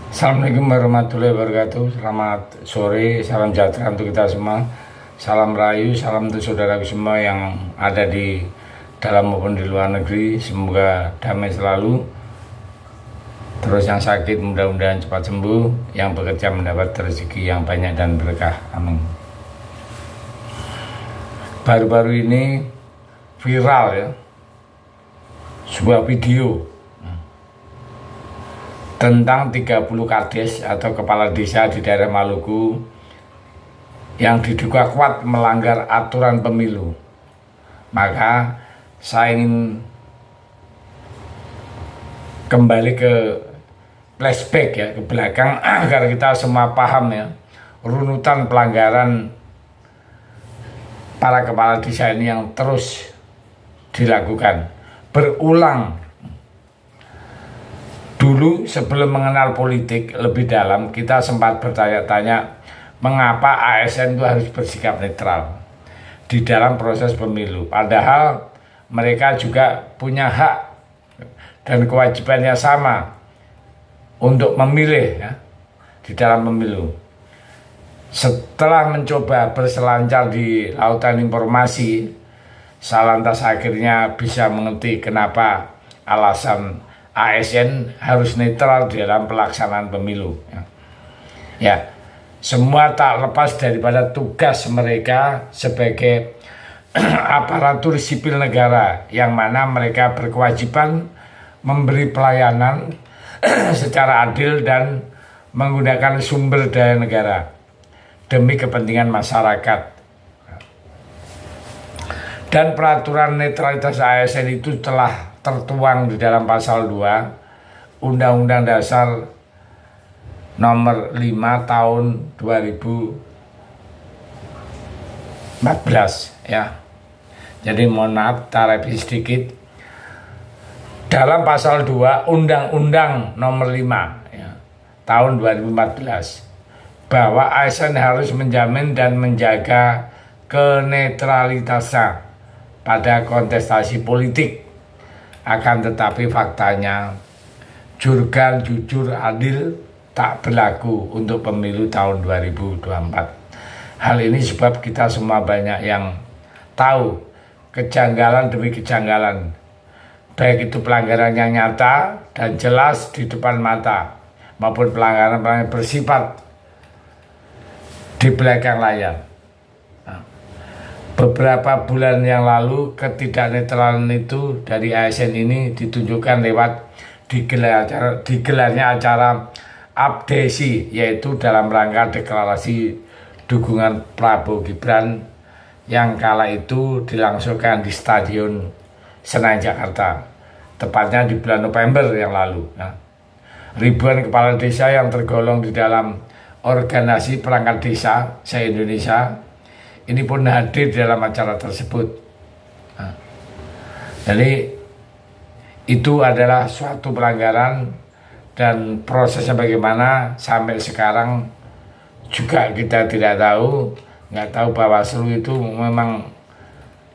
Assalamualaikum warahmatullahi wabarakatuh. Selamat sore, salam sejahtera untuk kita semua. Salam rayu, salam untuk saudaraku semua yang ada di dalam maupun di luar negeri. Semoga damai selalu. Terus yang sakit mudah-mudahan cepat sembuh, yang bekerja mendapat rezeki yang banyak dan berkah. Amin. Baru-baru ini viral ya, sebuah video tentang 30 kades atau kepala desa di daerah Maluku yang diduga kuat melanggar aturan pemilu. Maka saya ingin kembali ke flashback ya, ke belakang agar kita semua paham ya runutan pelanggaran para kepala desa ini yang terus dilakukan berulang. Dulu sebelum mengenal politik lebih dalam, kita sempat bertanya-tanya mengapa ASN itu harus bersikap netral di dalam proses pemilu. Padahal mereka juga punya hak dan kewajibannya sama untuk memilih ya, di dalam pemilu. Setelah mencoba berselancar di lautan informasi, saya lantas akhirnya bisa mengerti kenapa alasan ASN harus netral di dalam pelaksanaan pemilu. Ya, semua tak lepas daripada tugas mereka sebagai aparatur sipil negara, yang mana mereka berkewajiban memberi pelayanan secara adil dan menggunakan sumber daya negara demi kepentingan masyarakat. Dan peraturan netralitas ASN itu telah tertuang di dalam pasal 2 Undang-Undang Dasar nomor 5 tahun 2014 ya. Jadi mohon maaf tak revisi sedikit. Dalam pasal 2 Undang-Undang nomor 5 ya, tahun 2014 bahwa ASN harus menjamin dan menjaga kenetralitasnya pada kontestasi politik. Akan tetapi faktanya jurgan jujur adil tak berlaku untuk pemilu tahun 2024. Hal ini sebab kita semua banyak yang tahu kejanggalan demi kejanggalan, baik itu pelanggaran yang nyata dan jelas di depan mata maupun pelanggaran bersifat di belakang layar. Beberapa bulan yang lalu ketidaknetralan itu dari ASN ini ditunjukkan lewat digelarnya acara abdesi, yaitu dalam rangka deklarasi dukungan Prabowo Gibran yang kala itu dilangsungkan di Stadion Senayan Jakarta, tepatnya di bulan November yang lalu. Ribuan kepala desa yang tergolong di dalam organisasi perangkat desa se-Indonesia ini pun hadir dalam acara tersebut. Jadi itu adalah suatu pelanggaran, dan prosesnya bagaimana sampai sekarang juga kita tidak tahu. Nggak tahu Bawaslu itu memang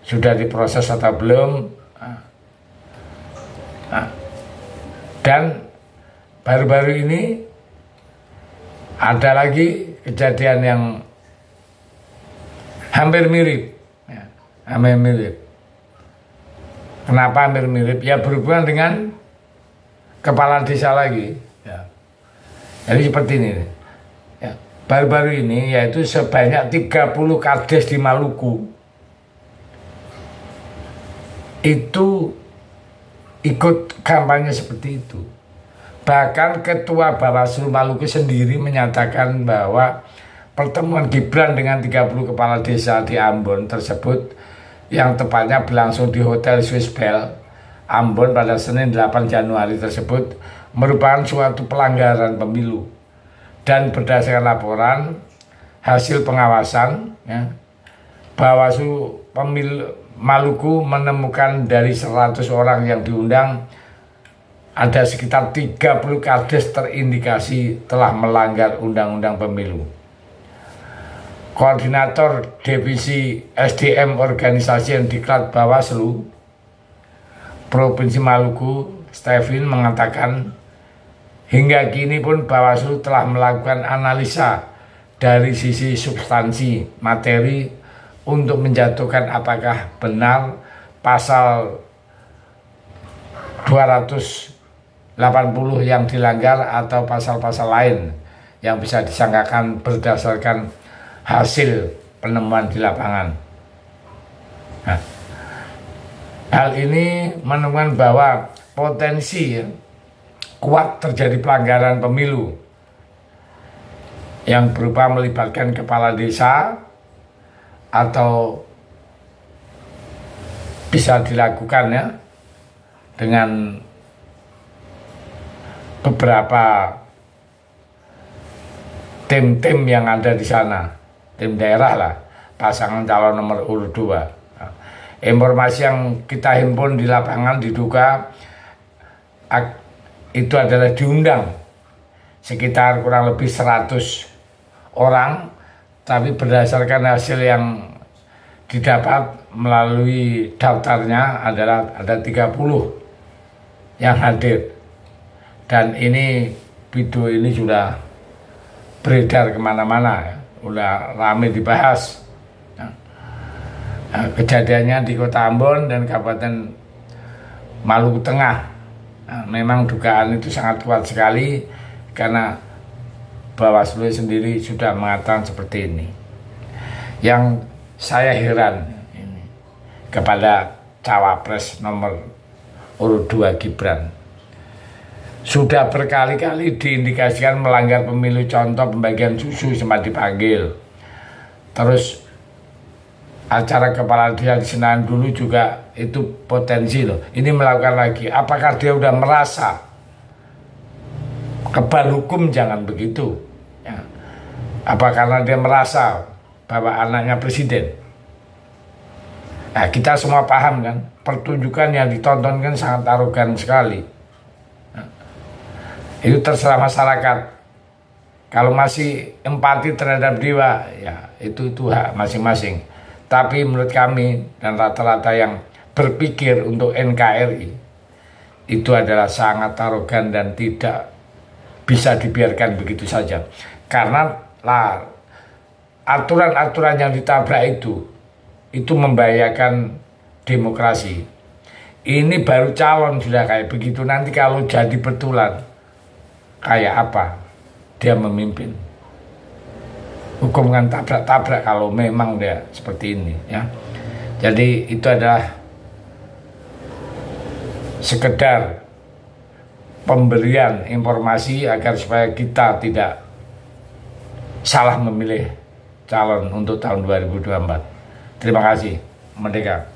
sudah diproses atau belum. Dan baru-baru ini ada lagi kejadian yang hampir mirip ya, hampir mirip. Kenapa hampir mirip? Ya berhubungan dengan kepala desa lagi ya. Jadi seperti ini ya, baru-baru ini yaitu sebanyak 30 kades di Maluku itu ikut kampanye seperti itu. Bahkan Ketua Bawaslu Maluku sendiri menyatakan bahwa pertemuan Gibran dengan 30 kepala desa di Ambon tersebut, yang tepatnya berlangsung di Hotel Swiss Bell Ambon pada Senin 8 Januari tersebut, merupakan suatu pelanggaran pemilu. Dan berdasarkan laporan hasil pengawasan ya, Bawaslu Maluku menemukan dari 100 orang yang diundang, ada sekitar 30 kades terindikasi telah melanggar undang-undang pemilu. Koordinator Divisi SDM Organisasi yang Diklat Bawaslu Provinsi Maluku, Stephen, mengatakan Hingga kini pun Bawaslu telah melakukan analisa dari sisi substansi materi untuk menjatuhkan apakah benar pasal 280 yang dilanggar atau pasal-pasal lain yang bisa disangkakan berdasarkan hasil penemuan di lapangan. Nah, hal ini menemukan bahwa potensi kuat terjadi pelanggaran pemilu yang berupa melibatkan kepala desa atau bisa dilakukan ya dengan beberapa tim-tim yang ada di sana, tim daerah lah, pasangan calon nomor urut 2. Informasi yang kita himpun di lapangan diduga itu adalah diundang sekitar kurang lebih 100 orang, tapi berdasarkan hasil yang didapat melalui daftarnya adalah ada 30 yang hadir. Dan ini video ini sudah beredar kemana-mana ya, udah rame dibahas. Nah, kejadiannya di Kota Ambon dan Kabupaten Maluku Tengah. Nah, memang dugaan itu sangat kuat sekali karena Bawaslu sendiri sudah mengatakan seperti ini. Yang saya heran ini kepada cawapres nomor urut 2 Gibran. Sudah berkali-kali diindikasikan melanggar pemilu, contoh pembagian susu sempat dipanggil. Terus acara kepala desa di Senayan dulu juga itu potensi loh. Ini melakukan lagi. Apakah dia udah merasa kebal hukum? Jangan begitu. Ya. Apa karena dia merasa bahwa anaknya presiden? Nah, kita semua paham kan, pertunjukan yang ditonton kan sangat arogan sekali. Nah, itu terserah masyarakat. Kalau masih empati terhadap dewa, ya itu hak masing-masing. Tapi menurut kami dan rata-rata yang berpikir untuk NKRI itu adalah sangat arogan dan tidak bisa dibiarkan begitu saja. Karena aturan-aturan yang ditabrak itu membahayakan demokrasi. Ini baru calon sudah kayak begitu, nanti kalau jadi betulan kayak apa dia memimpin? Hukum kan tabrak-tabrak kalau memang dia seperti ini ya. Jadi itu adalah sekedar pemberian informasi agar supaya kita tidak salah memilih calon untuk tahun 2024. Terima kasih. Merdeka.